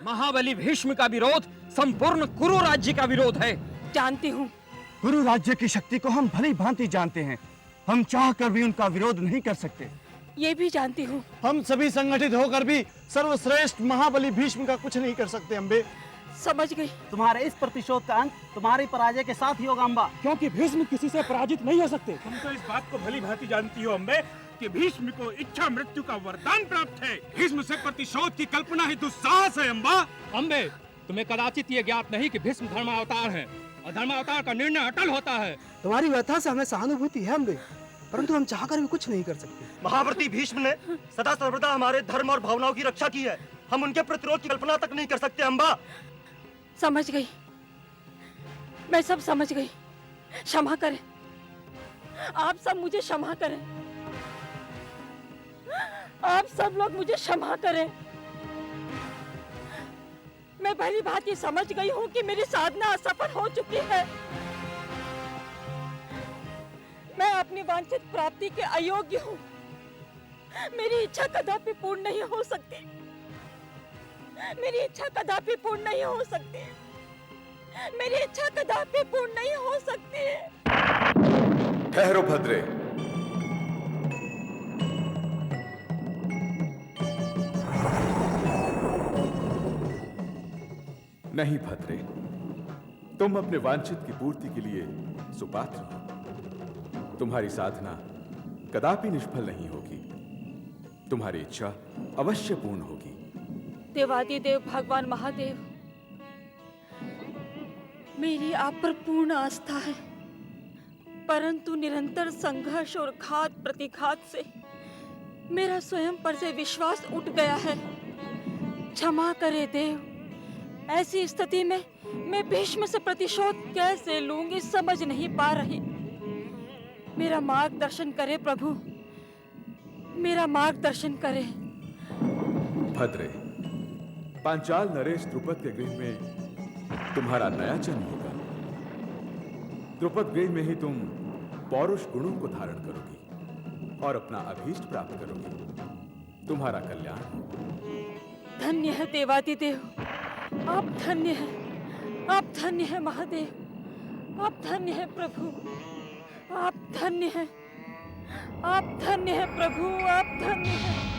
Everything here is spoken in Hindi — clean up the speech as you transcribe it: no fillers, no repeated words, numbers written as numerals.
महाबली भीष्म का विरोध संपूर्ण कुरु राज्य का विरोध है। जानती हूँ। कुरु राज्य की शक्ति को हम भली भांति जानते हैं। हम चाहकर भी उनका विरोध नहीं कर सकते। ये भी जानती हूँ। हम सभी संगठित होकर भी सर्वश्रेष्ठ महाबली भीष्म का कुछ नहीं कर सकते अम्बे। समझ गई। तुम्हारे इस प्रतिशोध का अंत तुम्हारी पराजय के साथ ही होगा अम्बा, क्योंकि भीष्म किसी से पराजित नहीं हो सकते। तुम तो इस बात को भली भांति जानती हो अम्बे कि भीष्म को इच्छा मृत्यु का वरदान प्राप्त है। भीष्म से प्रतिशोध की कल्पना ही दुस्साहस है अम्बा। अम्बे, तुम्हें कदाचित ये ज्ञात नहीं कि भीष्म धर्मावतार है और धर्मावतार का निर्णय अटल होता है। तुम्हारी व्यथा से हमें सहानुभूति है अम्बे, परंतु हम चाहकर भी कुछ नहीं कर सकते। महाव्रती भीष्म ने सदा सर्वदा हमारे धर्म और भावनाओं की रक्षा की है। हम उनके प्रतिरोध की कल्पना तक नहीं कर सकते अम्बा। समझ गई, मैं सब समझ गई। क्षमा करें, आप सब मुझे क्षमा करें। आप सब लोग मुझे क्षमा करें। मैं भली भांति समझ गई हूँ कि मेरी साधना असफल हो चुकी है। मैं अपनी वांछित प्राप्ति के अयोग्य हूँ। मेरी इच्छा कदापि पूर्ण नहीं हो सकती। मेरी इच्छा कदापि पूर्ण नहीं हो सकती। मेरी इच्छा कदापि पूर्ण नहीं हो सकती। ठहरो भद्रे। नहीं भद्रे, तुम अपने वांछित की पूर्ति के लिए सुपात्र हो। तुम्हारी साधना कदापि निष्फल नहीं होगी। तुम्हारी इच्छा अवश्य पूर्ण होगी। देवादिदेव भगवान महादेव, मेरी आप पर पूर्ण आस्था है, परंतु निरंतर संघर्ष और घात प्रतिघात से मेरा स्वयं पर से विश्वास उठ गया है। क्षमा करे देव। ऐसी स्थिति में मैं भीष्म से प्रतिशोध कैसे लूंगी समझ नहीं पा रही। मेरा मार्गदर्शन करे प्रभु, मेरा मार्गदर्शन करे। भद्रे, पांचाल नरेश द्रुपद के गृह में तुम्हारा नया जन्म होगा। द्रुपद गृह में ही तुम पौरुष गुणों को धारण करोगी और अपना अभीष्ट प्राप्त करोगी। तुम्हारा कल्याण हो। धन्य है देवादिदेव, आप धन्य हैं। आप धन्य हैं महादेव। आप धन्य हैं प्रभु। आप धन्य हैं। आप धन्य हैं प्रभु। आप धन्य हैं।